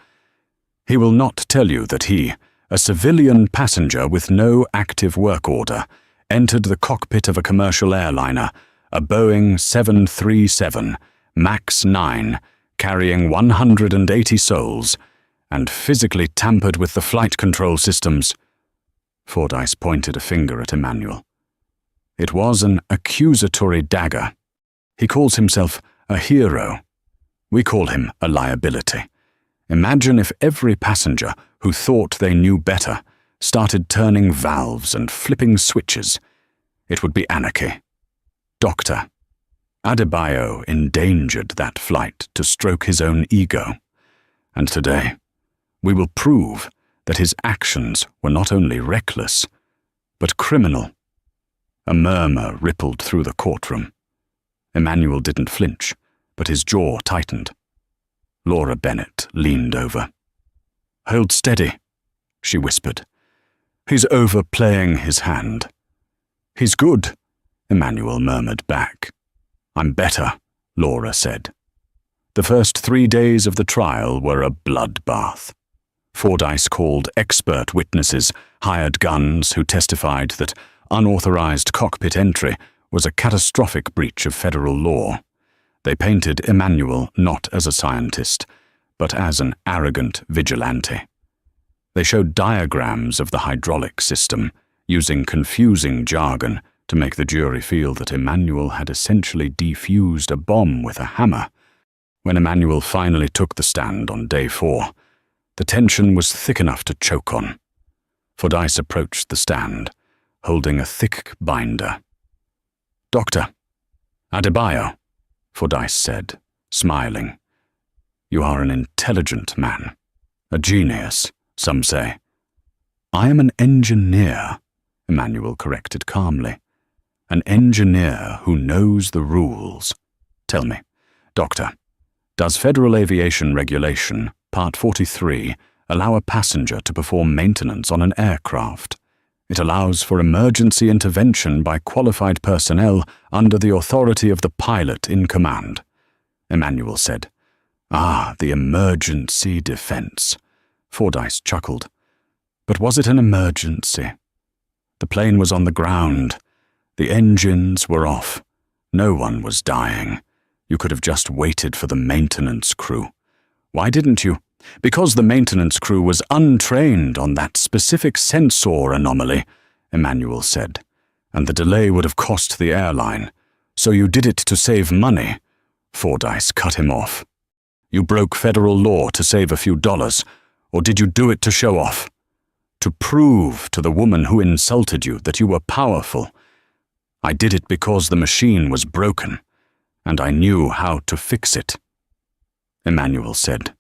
He will not tell you that he, a civilian passenger with no active work order, entered the cockpit of a commercial airliner, a Boeing 737 MAX 9, carrying 180 souls, and physically tampered with the flight control systems." Fordyce pointed a finger at Emmanuel. It was an accusatory dagger. He calls himself a hero. We call him a liability. Imagine if every passenger who thought they knew better started turning valves and flipping switches. It would be anarchy. Dr. Adebayo endangered that flight to stroke his own ego. And today, we will prove that his actions were not only reckless, but criminal. A murmur rippled through the courtroom. Emmanuel didn't flinch, but his jaw tightened. Laura Bennett leaned over. "Hold steady," she whispered. "He's overplaying his hand." "He's good," Emmanuel murmured back. "I'm better," Laura said. The first 3 days of the trial were a bloodbath. Fordyce called expert witnesses, hired guns who testified that unauthorized cockpit entry was a catastrophic breach of federal law. They painted Emmanuel not as a scientist, but as an arrogant vigilante. They showed diagrams of the hydraulic system, using confusing jargon to make the jury feel that Emmanuel had essentially defused a bomb with a hammer. When Emmanuel finally took the stand on day 4, the tension was thick enough to choke on. Fordyce approached the stand, holding a thick binder. "Doctor Adebayo," Fordyce said, smiling. "You are an intelligent man. A genius, some say." "I am an engineer," Emmanuel corrected calmly. "An engineer who knows the rules. Tell me, Doctor, does Federal Aviation Regulation, Part 43, allow a passenger to perform maintenance on an aircraft? It allows for emergency intervention by qualified personnel under the authority of the pilot in command." Emmanuel said. "Ah, the emergency defense." Fordyce chuckled. "But was it an emergency? The plane was on the ground. The engines were off. No one was dying. You could have just waited for the maintenance crew. Why didn't you? Because the maintenance crew was untrained on that specific sensor anomaly," Emmanuel said, "and the delay would have cost the airline. So you did it to save money." Fordyce cut him off. "You broke federal law to save a few dollars, or did you do it to show off? To prove to the woman who insulted you that you were powerful? I did it because the machine was broken, and I knew how to fix it," Emmanuel said,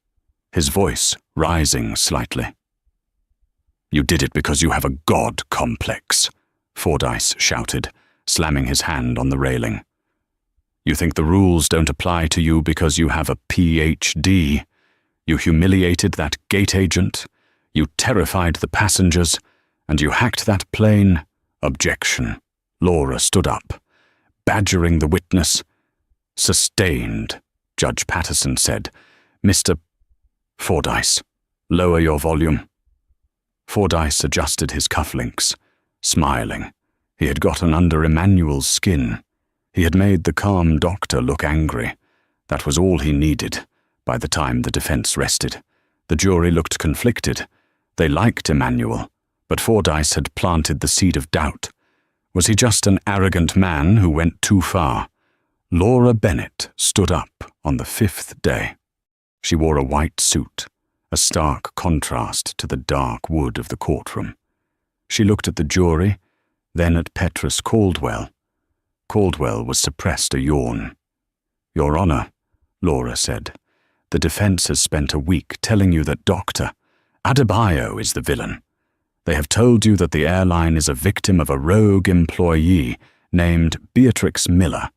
his voice rising slightly. "You did it because you have a God complex," Fordyce shouted, slamming his hand on the railing. "You think the rules don't apply to you because you have a PhD. You humiliated that gate agent, you terrified the passengers, and you hacked that plane." Objection. Laura stood up, badgering the witness. "Sustained," Judge Patterson said. "Mr. Fordyce, lower your volume." Fordyce adjusted his cufflinks, smiling. He had gotten under Emmanuel's skin. He had made the calm doctor look angry. That was all he needed. By the time the defense rested, the jury looked conflicted. They liked Emmanuel, but Fordyce had planted the seed of doubt. Was he just an arrogant man who went too far? Laura Bennett stood up on the 5th day. She wore a white suit, a stark contrast to the dark wood of the courtroom. She looked at the jury, then at Petrus Caldwell. Caldwell was suppressed a yawn. "Your Honor," Laura said, "the defense has spent a week telling you that Dr. Adebayo is the villain. They have told you that the airline is a victim of a rogue employee named Beatrix Miller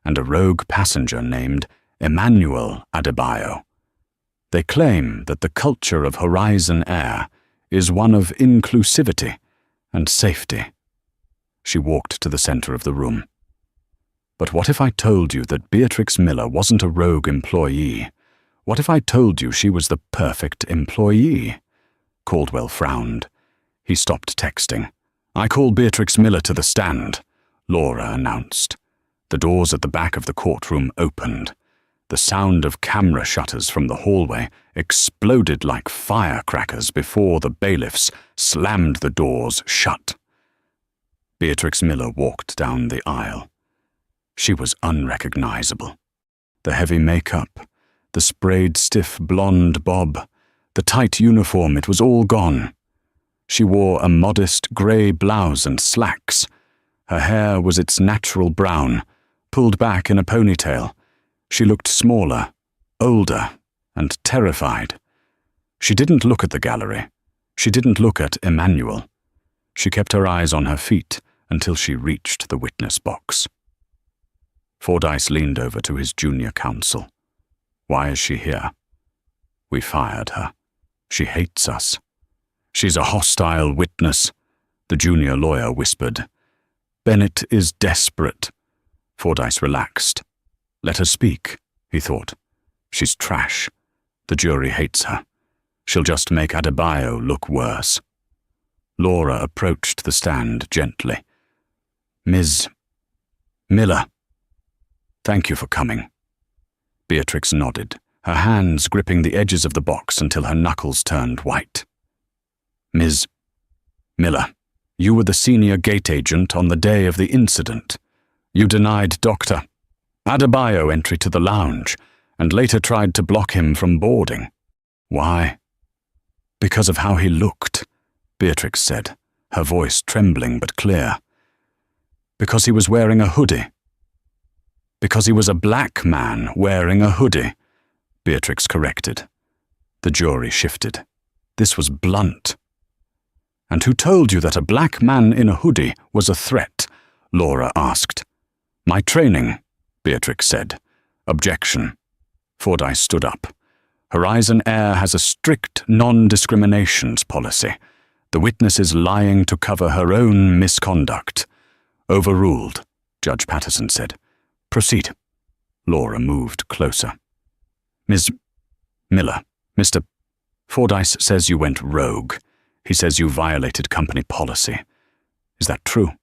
and a rogue passenger named Emmanuel Adebayo. They claim that the culture of Horizon Air is one of inclusivity and safety." She walked to the center of the room. "But what if I told you that Beatrix Miller wasn't a rogue employee? What if I told you she was the perfect employee?" Caldwell frowned. He stopped texting. "I call Beatrix Miller to the stand," Laura announced. The doors at the back of the courtroom opened. The sound of camera shutters from the hallway exploded like firecrackers before the bailiffs slammed the doors shut. Beatrix Miller walked down the aisle. She was unrecognizable. The heavy makeup, the sprayed stiff blonde bob, the tight uniform, it was all gone. She wore a modest grey blouse and slacks. Her hair was its natural brown, pulled back in a ponytail. She looked smaller, older, and terrified. She didn't look at the gallery. She didn't look at Emmanuel. She kept her eyes on her feet until she reached the witness box. Fordyce leaned over to his junior counsel. "Why is she here?" "We fired her. She hates us." "She's a hostile witness," the junior lawyer whispered. "Bennett is desperate." Fordyce relaxed. Let her speak, he thought. She's trash. The jury hates her. She'll just make Adebayo look worse. Laura approached the stand gently. Ms. Miller. Thank you for coming. Beatrix nodded, her hands gripping the edges of the box until her knuckles turned white. Ms. Miller, you were the senior gate agent on the day of the incident. You denied Dr. Adebayo entry to the lounge and later tried to block him from boarding. Why? Because of how he looked, Beatrix said, her voice trembling but clear. Because he was wearing a hoodie. Because he was a black man wearing a hoodie, Beatrix corrected. The jury shifted. This was blunt. And who told you that a black man in a hoodie was a threat? Laura asked. My training, Beatrix said. Objection. Fordyce stood up. Horizon Air has a strict non-discriminations policy. The witness is lying to cover her own misconduct. Overruled, Judge Patterson said. Proceed. Laura moved closer. Ms. Miller, Mr. Fordyce says you went rogue. He says you violated company policy. Is that true?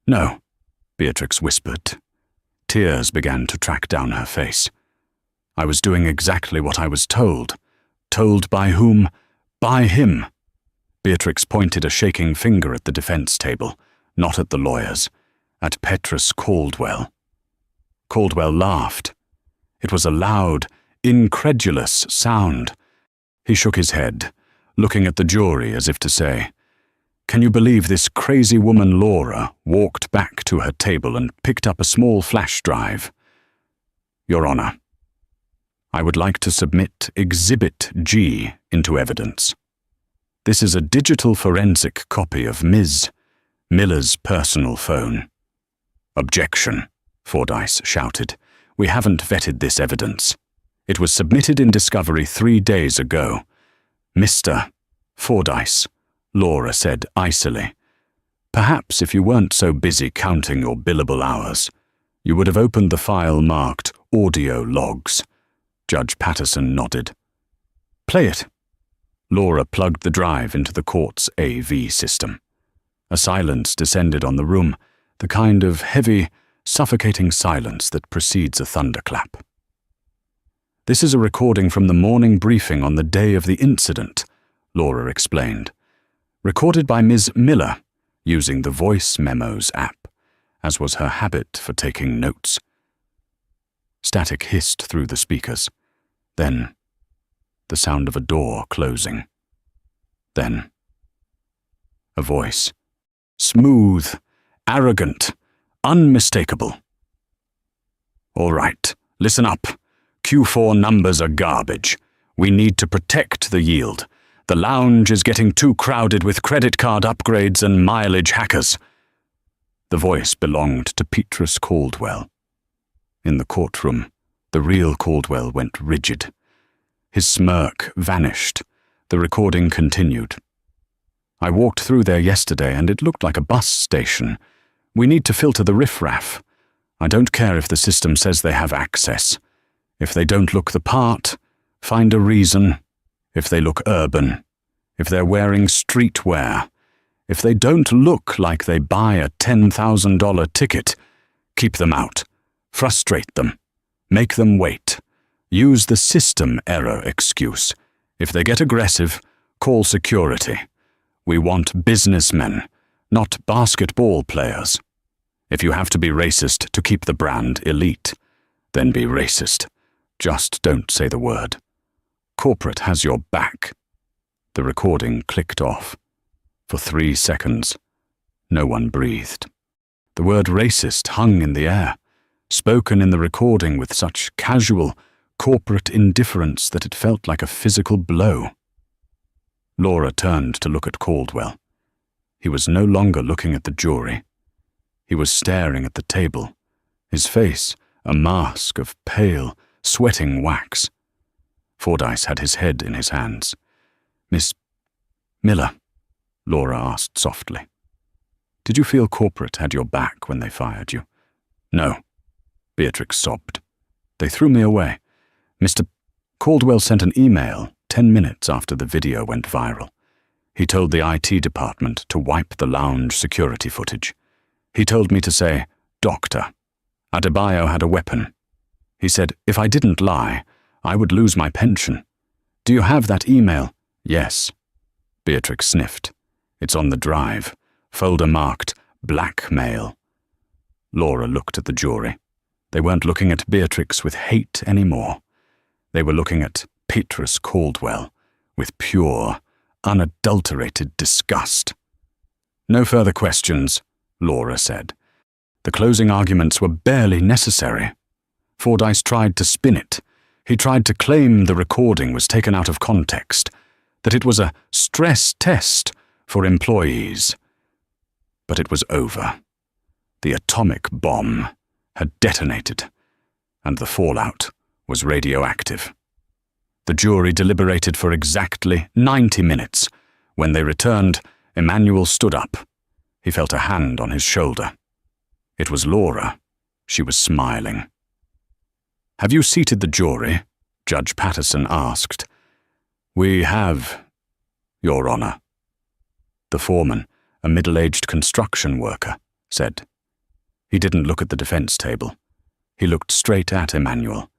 No, Beatrix whispered. Tears began to track down her face. I was doing exactly what I was told. Told by whom? By him. Beatrix pointed a shaking finger at the defense table, not at the lawyers, at Petrus Caldwell. Caldwell laughed. It was a loud, incredulous sound. He shook his head, looking at the jury as if to say, Can you believe this crazy woman Laura walked back to her table and picked up a small flash drive? Your Honor, I would like to submit Exhibit G into evidence. This is a digital forensic copy of Ms. Miller's personal phone. Objection, Fordyce shouted. We haven't vetted this evidence. It was submitted in discovery 3 days ago. Mr. Fordyce, Laura said icily. Perhaps if you weren't so busy counting your billable hours, you would have opened the file marked Audio Logs. Judge Patterson nodded. Play it. Laura plugged the drive into the court's AV system. A silence descended on the room, the kind of heavy, suffocating silence that precedes a thunderclap. This is a recording from the morning briefing on the day of the incident, Laura explained. Recorded by Ms. Miller, using the Voice Memos app, as was her habit for taking notes. Static hissed through the speakers. Then, the sound of a door closing. Then, a voice. Smooth, arrogant, unmistakable. All right, listen up. Q4 numbers are garbage. We need to protect the yield. The lounge is getting too crowded with credit card upgrades and mileage hackers. The voice belonged to Petrus Caldwell. In the courtroom, the real Caldwell went rigid. His smirk vanished. The recording continued. I walked through there yesterday and it looked like a bus station. We need to filter the riffraff. I don't care if the system says they have access. If they don't look the part, find a reason. If they look urban. If they're wearing streetwear. If they don't look like they buy a $10,000 ticket, keep them out. Frustrate them. Make them wait. Use the system error excuse. If they get aggressive, call security. We want businessmen, not basketball players. If you have to be racist to keep the brand elite, then be racist. Just don't say the word. Corporate has your back. The recording clicked off. For 3 seconds, no one breathed. The word racist hung in the air, spoken in the recording with such casual, corporate indifference that it felt like a physical blow. Laura turned to look at Caldwell. He was no longer looking at the jury. He was staring at the table, his face a mask of pale, sweating wax. Fordyce had his head in his hands. Miss Miller, Laura asked softly. Did you feel corporate had your back when they fired you? No, Beatrix sobbed. They threw me away. Mr. Caldwell sent an email 10 minutes after the video went viral. He told the IT department to wipe the lounge security footage. He told me to say, "Doctor, Adebayo had a weapon." He said, if I didn't lie, I would lose my pension. "Do you have that email?" "Yes." Beatrix sniffed. "It's on the drive. Folder marked blackmail." Laura looked at the jury. They weren't looking at Beatrix with hate anymore. They were looking at Petrus Caldwell with pure, unadulterated disgust. "No further questions," Laura said. The closing arguments were barely necessary. Fordyce tried to spin it. He tried to claim the recording was taken out of context, that it was a stress test for employees. But it was over. The atomic bomb had detonated, and the fallout was radioactive. The jury deliberated for exactly 90 minutes. When they returned, Emmanuel stood up. He felt a hand on his shoulder. It was Laura. She was smiling. "Have you seated the jury?" Judge Patterson asked. "We have, Your Honor." The foreman, a middle-aged construction worker, said. He didn't look at the defense table. He looked straight at Emmanuel.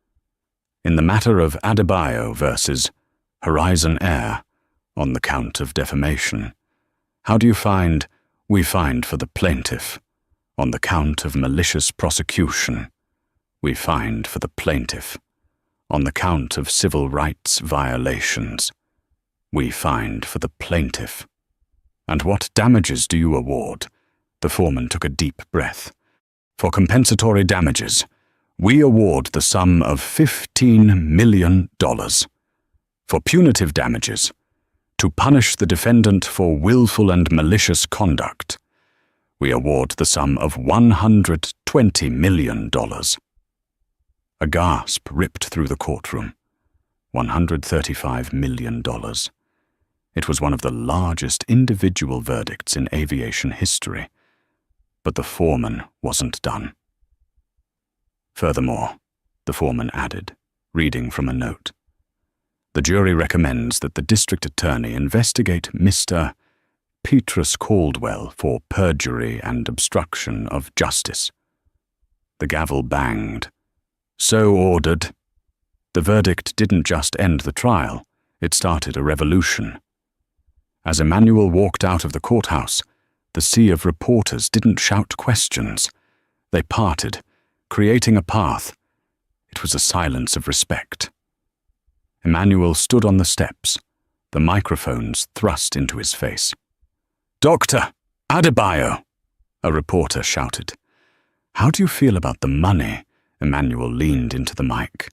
"In the matter of Adebayo versus Horizon Air, on the count of defamation, how do you find we find for the plaintiff? On the count of malicious prosecution, we find for the plaintiff. On the count of civil rights violations, we find for the plaintiff. And what damages do you award?" The foreman took a deep breath. "For compensatory damages, we award the sum of $15 million. For punitive damages, to punish the defendant for willful and malicious conduct, we award the sum of $120 million. A gasp ripped through the courtroom. $135 million. It was one of the largest individual verdicts in aviation history. But the foreman wasn't done. "Furthermore," the foreman added, reading from a note, "the jury recommends that the district attorney investigate Mr. Petrus Caldwell for perjury and obstruction of justice." The gavel banged. "So ordered." The verdict didn't just end the trial, it started a revolution. As Emmanuel walked out of the courthouse, the sea of reporters didn't shout questions. They parted, creating a path. It was a silence of respect. Emmanuel stood on the steps, the microphones thrust into his face. "Dr. Adebayo!" a reporter shouted. "How do you feel about the money?" Emmanuel leaned into the mic.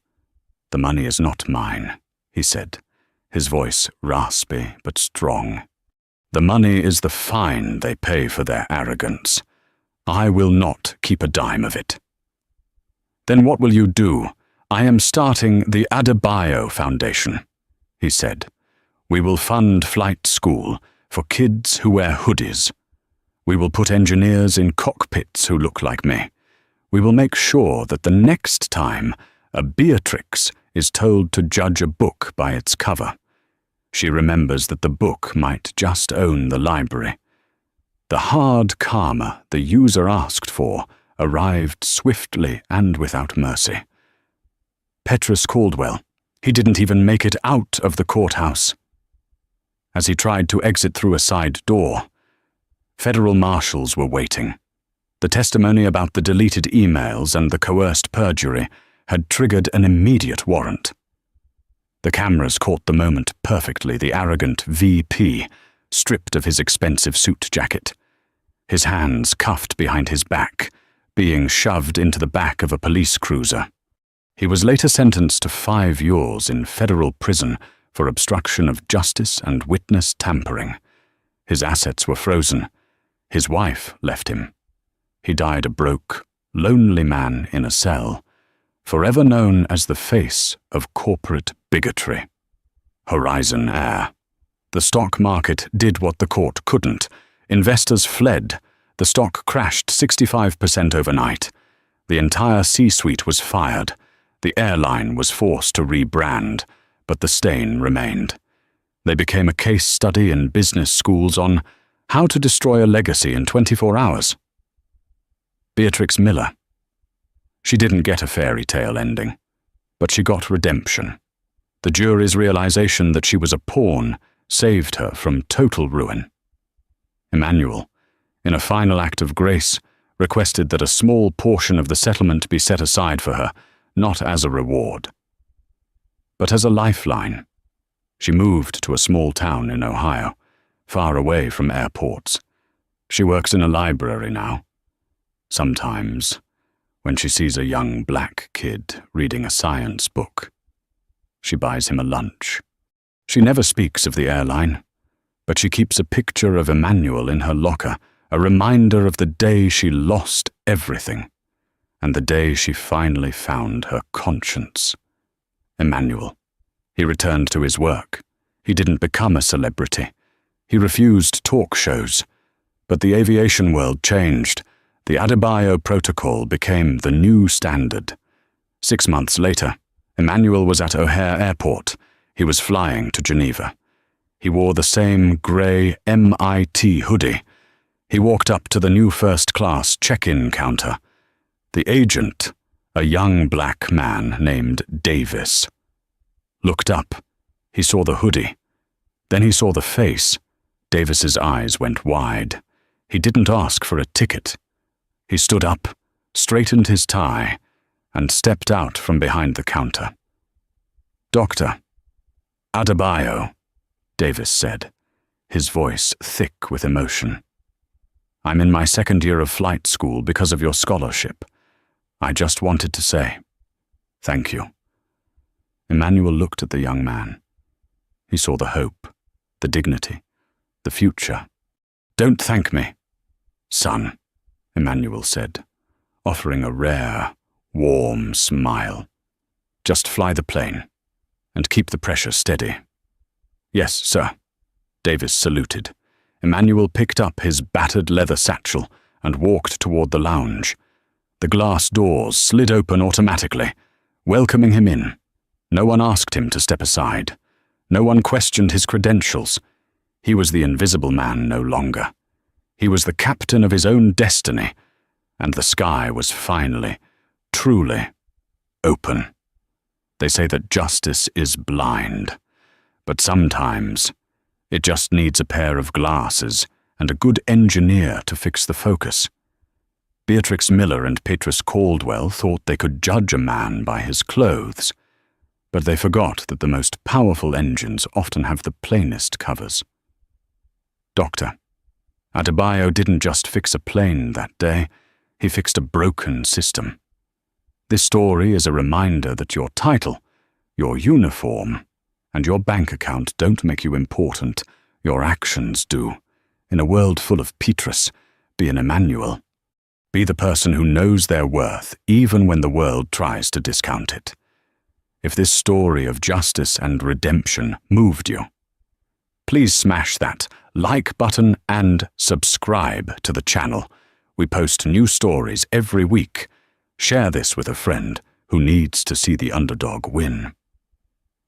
"The money is not mine," he said, his voice raspy but strong. "The money is the fine they pay for their arrogance. I will not keep a dime of it." "Then what will you do?" "I am starting the Adebayo Foundation," he said. "We will fund flight school for kids who wear hoodies. We will put engineers in cockpits who look like me. We will make sure that the next time a Beatrix is told to judge a book by its cover, she remembers that the book might just own the library. The hard karma the user asked for arrived swiftly and without mercy. Petrus Caldwell, he didn't even make it out of the courthouse. As he tried to exit through a side door, federal marshals were waiting. The testimony about the deleted emails and the coerced perjury had triggered an immediate warrant. The cameras caught the moment perfectly, the arrogant VP, stripped of his expensive suit jacket, his hands cuffed behind his back, being shoved into the back of a police cruiser. He was later sentenced to 5 years in federal prison for obstruction of justice and witness tampering. His assets were frozen. His wife left him. He died a broke, lonely man in a cell, forever known as the face of corporate bigotry. Horizon Air. The stock market did what the court couldn't. Investors fled. The stock crashed 65% overnight. The entire C-suite was fired. The Airline was forced to rebrand, but the stain remained. They became a case study in business schools on how to destroy a legacy in 24 hours. Beatrix Miller. She didn't get a fairy tale ending, but she got redemption. The jury's realization that she was a pawn saved her from total ruin. Emmanuel, in a final act of grace, requested that a small portion of the settlement be set aside for her, not as a reward, but as a lifeline. She moved to a small town in Ohio, far away from airports. She works in a library now. Sometimes, when she sees a young black kid reading a science book, she buys him a lunch. She never speaks of the Airline, but she keeps a picture of Emmanuel in her locker, a reminder of the day she lost everything, and the day she finally found her conscience. Emmanuel. He returned to his work. He didn't become a celebrity. He refused talk shows. But the aviation world changed. The Adebayo Protocol became the new standard. 6 months later, Emmanuel was at O'Hare Airport. He was flying to Geneva. He wore the same grey MIT hoodie. He walked up to the new first-class check-in counter. The agent, a young black man named Davis, looked up. He saw the hoodie. Then he saw the face. Davis's eyes went wide. He didn't ask for a ticket. He stood up, straightened his tie, and stepped out from behind the counter. "Doctor, Adebayo," Davis said, his voice thick with emotion. "I'm in my 2nd year of flight school because of your scholarship. I just wanted to say thank you." Emmanuel looked at the young man. He saw the hope, the dignity, the future. "Don't thank me, son," Emmanuel said, offering a rare, warm smile. "Just fly the plane, and keep the pressure steady." "Yes, sir." Davis saluted. Emmanuel picked up his battered leather satchel and walked toward the lounge. The glass doors slid open automatically, welcoming him in. No one asked him to step aside. No one questioned his credentials. He was the invisible man no longer. He was the captain of his own destiny, and the sky was finally, truly, open. They say that justice is blind, but sometimes it just needs a pair of glasses and a good engineer to fix the focus. Beatrix Miller and Petrus Caldwell thought they could judge a man by his clothes, but they forgot that the most powerful engines often have the plainest covers. "Doctor, Adebayo didn't just fix a plane that day, he fixed a broken system. This story is a reminder that your title, your uniform, and your bank account don't make you important. Your actions do. In a world full of Petrus, be an Emmanuel. Be the person who knows their worth, even when the world tries to discount it. If this story of justice and redemption moved you, please smash that like button and subscribe to the channel. We post new stories every week. Share this with a friend who needs to see the underdog win.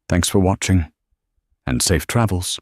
Thanks for watching, and safe travels.